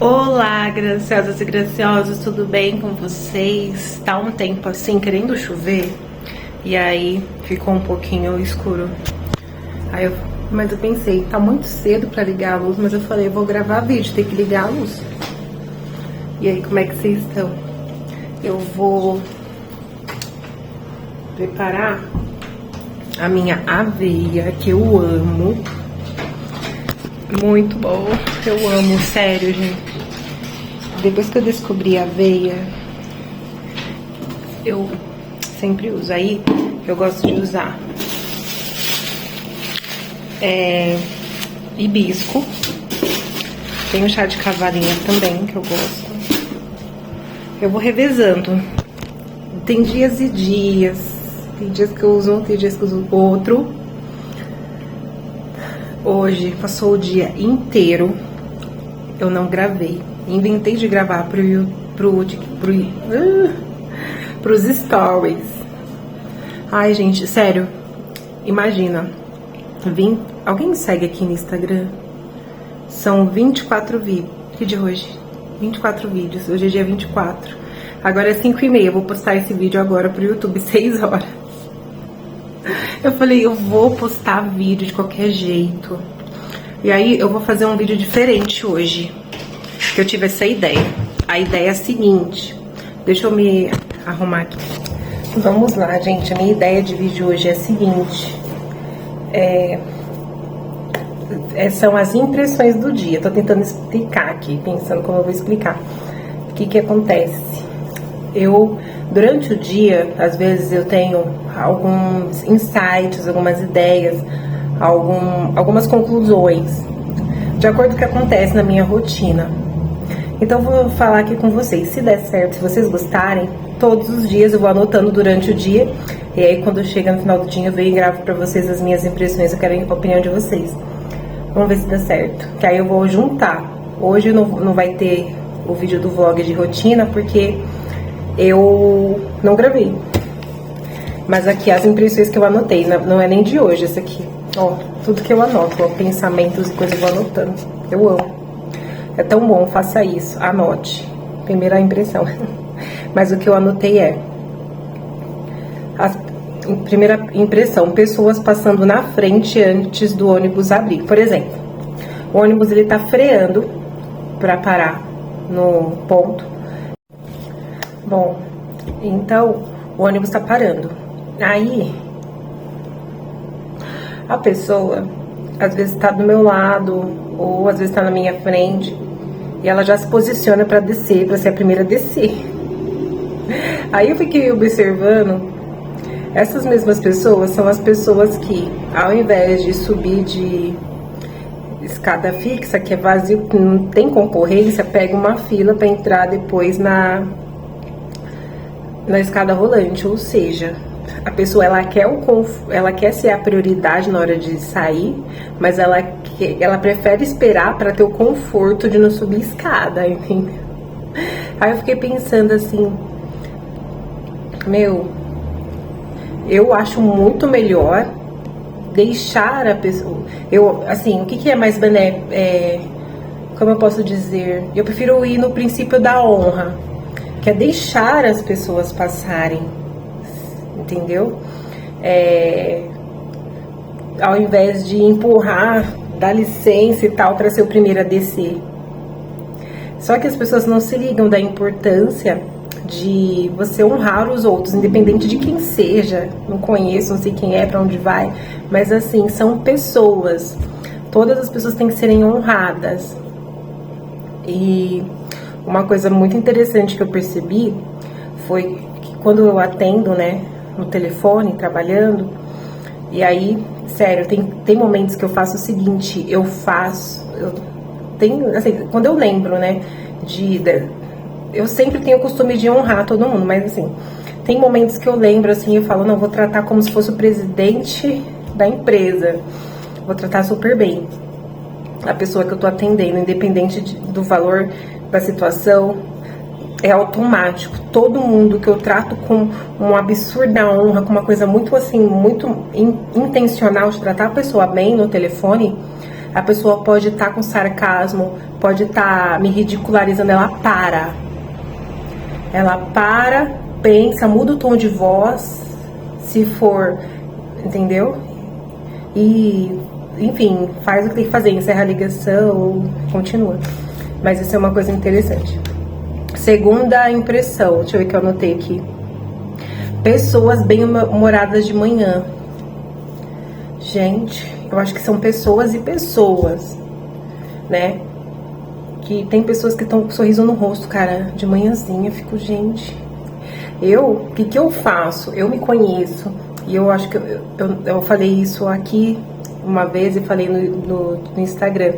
Olá, graciosas e graciosos, tudo bem com vocês? Tá um tempo assim, querendo chover, e aí ficou um pouquinho escuro. Mas eu pensei, tá muito cedo pra ligar a luz, mas eu falei, vou gravar vídeo, tem que ligar a luz. E aí, como é que vocês estão? Eu vou preparar a minha aveia, que eu amo. Muito bom, eu amo, sério, gente. Depois que eu descobri a aveia, eu sempre uso. Aí, eu gosto de usar hibisco. Tem o chá de cavalinha também, que eu gosto. Eu vou revezando. Tem dias e dias. Tem dias que eu uso um, tem dias que eu uso outro. Hoje passou o dia inteiro, eu não gravei. Inventei de gravar pros stories. Ai, gente, sério, imagina. Alguém me segue aqui no Instagram? São 24 vídeos. Que de hoje? 24 vídeos, hoje é dia 24. Agora é 5h30, eu vou postar esse vídeo agora pro YouTube, 6 horas. Eu falei, eu vou postar vídeo de qualquer jeito. E aí, eu vou fazer um vídeo diferente hoje. Que eu tive essa ideia. A ideia é a seguinte. Deixa eu me arrumar aqui. Vamos lá, gente. A minha ideia de vídeo hoje é a seguinte. São as impressões do dia. Tô tentando explicar aqui, pensando como eu vou explicar. O que acontece? Durante o dia, às vezes eu tenho alguns insights, algumas ideias, algumas conclusões, de acordo com o que acontece na minha rotina. Então, eu vou falar aqui com vocês. Se der certo, se vocês gostarem, todos os dias eu vou anotando durante o dia. E aí, quando chega no final do dia, eu venho e gravo pra vocês as minhas impressões. Eu quero a opinião de vocês. Vamos ver se dá certo. Que aí eu vou juntar. Hoje não vai ter o vídeo do vlog de rotina, porque eu não gravei. Mas aqui as impressões que eu anotei, não é nem de hoje essa aqui. Ó, tudo que eu anoto, ó, pensamentos e coisas eu vou anotando. Eu amo. É tão bom, faça isso, anote. Primeira impressão. Mas o que eu anotei primeira impressão, pessoas passando na frente antes do ônibus abrir. Por exemplo, o ônibus ele tá freando pra parar no ponto. Bom, então o ônibus tá parando. Aí a pessoa às vezes tá do meu lado ou às vezes tá na minha frente e ela já se posiciona pra descer, pra ser a primeira a descer. Aí eu fiquei observando, essas mesmas pessoas são as pessoas que, ao invés de subir de escada fixa, que é vazio, que não tem concorrência, pega uma fila pra entrar depois na escada rolante. Ou seja, a pessoa ela quer ser a prioridade na hora de sair, mas ela prefere esperar para ter o conforto de não subir escada, entendeu? Aí eu fiquei pensando assim, eu acho muito melhor deixar a pessoa. O que é mais benéfico? Como eu posso dizer? Eu prefiro ir no princípio da honra, que é deixar as pessoas passarem, entendeu? Ao invés de empurrar, dar licença e tal, para ser o primeiro a descer. Só que as pessoas não se ligam da importância de você honrar os outros, independente de quem seja. Não conheço, não sei quem é, para onde vai, mas assim, são pessoas. Todas as pessoas têm que serem honradas. E uma coisa muito interessante que eu percebi foi que quando eu atendo, né, no telefone, trabalhando, e aí, sério, tem momentos que eu faço o seguinte, quando eu lembro, né, eu sempre tenho o costume de honrar todo mundo, mas assim, tem momentos que eu lembro, assim, eu falo, não, vou tratar como se fosse o presidente da empresa, vou tratar super bem a pessoa que eu tô atendendo, independente do valor da situação, é automático. Todo mundo que eu trato com uma absurda honra, com uma coisa muito assim, muito intencional de tratar a pessoa bem no telefone, a pessoa pode estar com sarcasmo, pode estar me ridicularizando, ela para, pensa, muda o tom de voz, se for, entendeu? E, enfim, faz o que tem que fazer, encerra a ligação ou continua. Mas isso é uma coisa interessante. Segunda impressão, deixa eu ver o que eu anotei aqui. Pessoas bem-humoradas de manhã. Gente, eu acho que são pessoas e pessoas, né? Que tem pessoas que estão com sorriso no rosto, cara, de manhãzinha. Eu fico, gente, o que eu faço? Eu me conheço. E eu acho que eu falei isso aqui uma vez e falei no Instagram.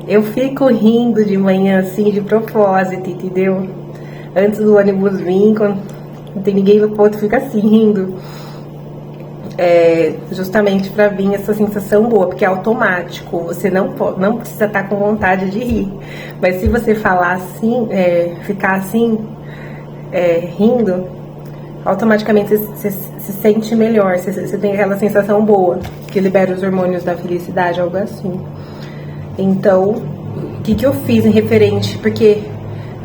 Eu fico rindo de manhã, assim, de propósito, entendeu? Antes do ônibus vir, quando não tem ninguém no ponto, fica assim, rindo. Justamente pra vir essa sensação boa, porque é automático. Você não precisa estar com vontade de rir. Mas se você falar assim, ficar assim, rindo, automaticamente você se sente melhor. Você tem aquela sensação boa, que libera os hormônios da felicidade, algo assim. Então, o que eu fiz em referente? Porque,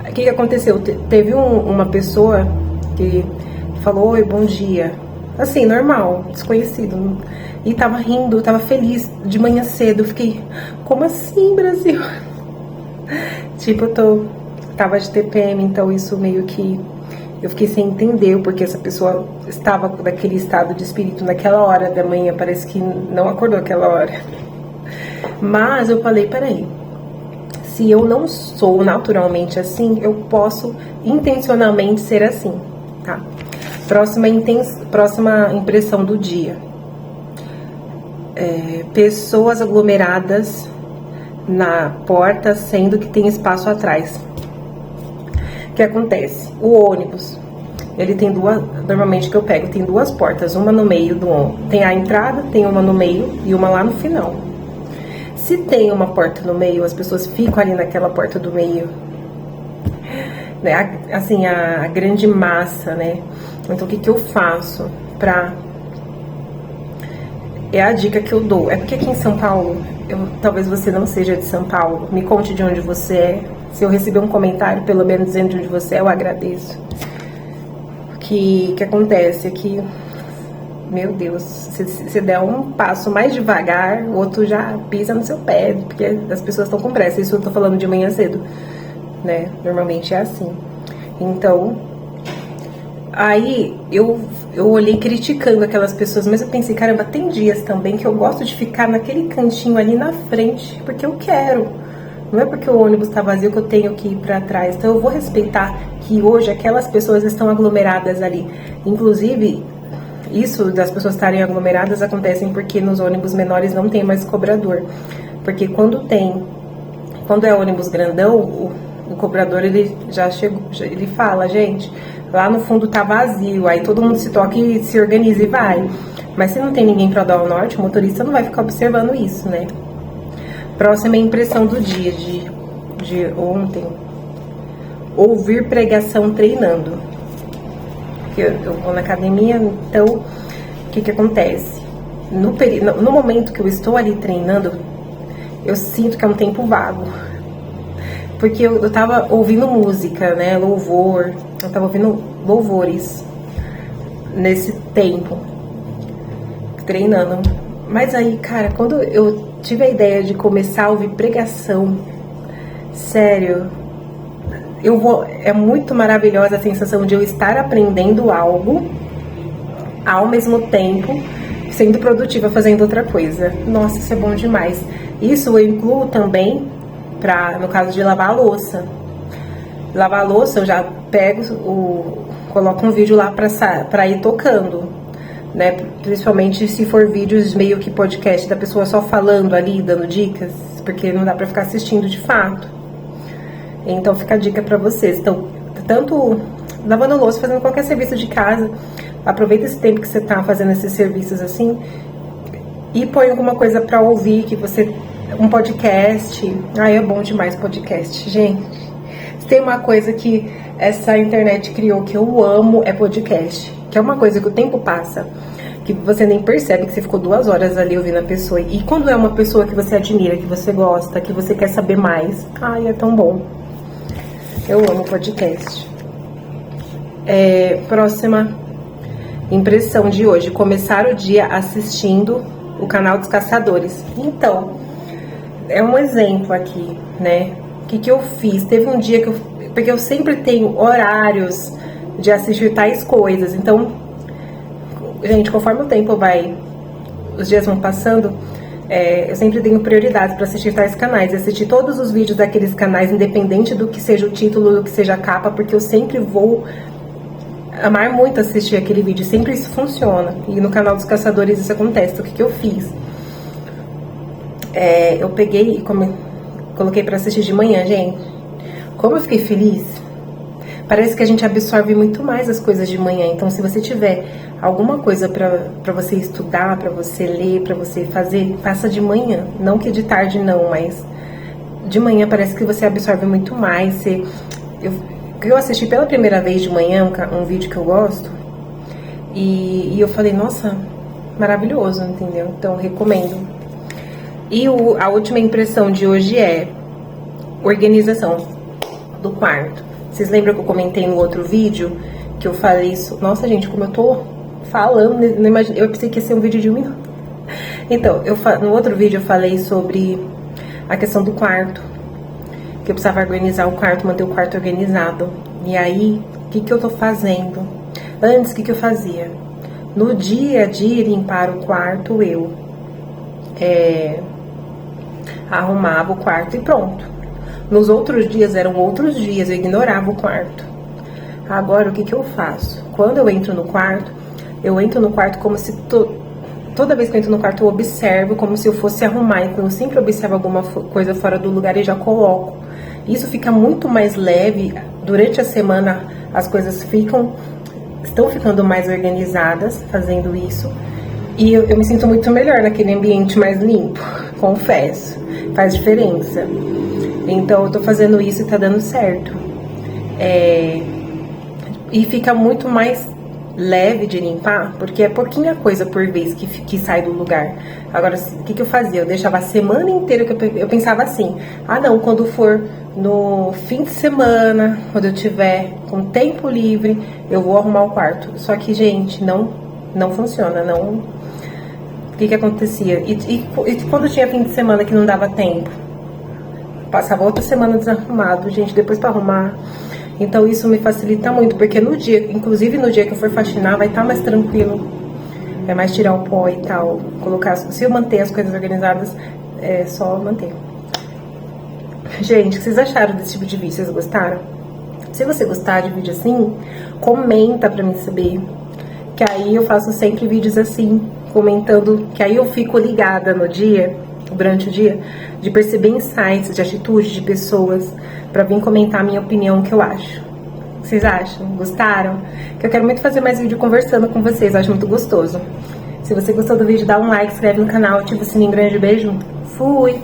o que aconteceu? Teve uma pessoa que falou, oi, bom dia. Assim, normal, desconhecido. E tava rindo, tava feliz de manhã cedo. Eu fiquei, como assim, Brasil? Tipo, tava de TPM, então isso meio que... Eu fiquei sem entender porque essa pessoa estava naquele estado de espírito naquela hora da manhã. Parece que não acordou aquela hora. Mas eu falei, peraí, se eu não sou naturalmente assim, eu posso intencionalmente ser assim, tá? Próxima impressão do dia. Pessoas aglomeradas na porta, sendo que tem espaço atrás. O que acontece? O ônibus, ele tem normalmente que eu pego, tem duas portas, uma no meio tem a entrada, tem uma no meio e uma lá no final. Se tem uma porta no meio, as pessoas ficam ali naquela porta do meio, né? Assim, a grande massa, né? Então, o que eu faço é a dica que eu dou. É porque aqui em São Paulo, talvez você não seja de São Paulo, me conte de onde você é. Se eu receber um comentário, pelo menos dizendo de onde você é, eu agradeço. O que acontece é que, meu Deus, se você der um passo mais devagar, o outro já pisa no seu pé, porque as pessoas estão com pressa. Isso eu tô falando de manhã cedo, né? Normalmente é assim. Então, aí eu olhei criticando aquelas pessoas, mas eu pensei, caramba, tem dias também que eu gosto de ficar naquele cantinho ali na frente, porque eu quero. Não é porque o ônibus tá vazio que eu tenho que ir pra trás. Então eu vou respeitar que hoje aquelas pessoas estão aglomeradas ali. Inclusive, isso das pessoas estarem aglomeradas acontecem porque nos ônibus menores não tem mais cobrador. Porque quando é ônibus grandão, o cobrador ele já chegou, ele fala, gente, lá no fundo tá vazio, aí todo mundo se toca e se organiza e vai. Mas se não tem ninguém para dar o norte, o motorista não vai ficar observando isso, né? Próxima impressão do dia de ontem. Ouvir pregação treinando. Porque eu vou na academia, então o que acontece? No momento que eu estou ali treinando, eu sinto que é um tempo vago. Porque eu tava ouvindo música, né? Louvor. Eu tava ouvindo louvores nesse tempo, treinando. Mas aí, cara, quando eu tive a ideia de começar a ouvir pregação, sério, é muito maravilhosa a sensação de eu estar aprendendo algo ao mesmo tempo sendo produtiva fazendo outra coisa. Nossa, isso é bom demais. Isso eu incluo também no caso de lavar a louça. Lavar a louça, eu já coloco um vídeo lá pra ir tocando, né? Principalmente se for vídeos meio que podcast da pessoa só falando ali, dando dicas, porque não dá pra ficar assistindo de fato. Então fica a dica pra vocês. Então, tanto lavando louça, fazendo qualquer serviço de casa, aproveita esse tempo que você tá fazendo esses serviços assim e põe alguma coisa pra ouvir, um podcast. É bom demais podcast, gente. Se tem uma coisa que essa internet criou que eu amo, é podcast. Que é uma coisa que o tempo passa, que você nem percebe que você ficou 2 horas ali ouvindo a pessoa. E quando é uma pessoa que você admira, que você gosta, que você quer saber mais, ai, é tão bom. Eu amo podcast. Próxima impressão de hoje: começar o dia assistindo o canal dos caçadores. Então, é um exemplo aqui, né? O que eu fiz? Teve um dia que porque eu sempre tenho horários de assistir tais coisas. Então, gente, conforme o tempo os dias vão passando, eu sempre tenho prioridades para assistir tais canais. Assistir todos os vídeos daqueles canais, independente do que seja o título, do que seja a capa, porque eu sempre vou amar muito assistir aquele vídeo. Sempre isso funciona. E no canal dos caçadores isso acontece. O que eu fiz? Eu peguei e coloquei para assistir de manhã, gente. Como eu fiquei feliz. Parece que a gente absorve muito mais as coisas de manhã. Então, se você tiver alguma coisa pra você estudar, pra você ler, pra você fazer, faça de manhã. Não que de tarde não, mas de manhã parece que você absorve muito mais. Eu assisti pela primeira vez de manhã um vídeo que eu gosto. E eu falei, nossa, maravilhoso, entendeu? Então, recomendo. E a última impressão de hoje é organização do quarto. Vocês lembram que eu comentei no outro vídeo que eu falei isso? Nossa, gente, como eu tô falando, eu pensei que ia ser um vídeo de 1 minuto. Então, no outro vídeo eu falei sobre a questão do quarto, que eu precisava organizar o quarto, manter o quarto organizado. E aí, o que eu tô fazendo? Antes, o que eu fazia? No dia de limpar o quarto, eu arrumava o quarto e pronto. Nos outros dias, eram outros dias, eu ignorava o quarto. Agora, o que eu faço? Quando eu entro no quarto como se... Toda vez que eu entro no quarto, eu observo como se eu fosse arrumar. Então, eu sempre observo alguma coisa fora do lugar e já coloco. Isso fica muito mais leve. Durante a semana, as coisas estão ficando mais organizadas fazendo isso. E eu me sinto muito melhor naquele ambiente mais limpo, confesso. Faz diferença. Então, eu tô fazendo isso e tá dando certo. E fica muito mais leve de limpar, porque é pouquinha coisa por vez que sai do lugar. Agora, o que eu fazia? Eu deixava a semana inteira, eu pensava assim, não, quando for no fim de semana, quando eu tiver com tempo livre, eu vou arrumar o quarto. Só que, gente, não funciona, não... O que acontecia? E quando tinha fim de semana que não dava tempo? Passava outra semana desarrumado, gente, depois pra arrumar. Então isso me facilita muito, porque inclusive no dia que eu for faxinar, vai estar mais tranquilo. É mais tirar o pó e tal, se eu manter as coisas organizadas, é só manter. Gente, o que vocês acharam desse tipo de vídeo? Vocês gostaram? Se você gostar de vídeo assim, comenta pra mim saber. Que aí eu faço sempre vídeos assim, comentando, que aí eu fico ligada no dia, durante o dia, de perceber insights, de atitudes de pessoas, pra vir comentar a minha opinião, o que eu acho. Vocês acham? Gostaram? Que eu quero muito fazer mais vídeo conversando com vocês, eu acho muito gostoso. Se você gostou do vídeo, dá um like, inscreve no canal, ativa o sininho. Grande beijo. Fui!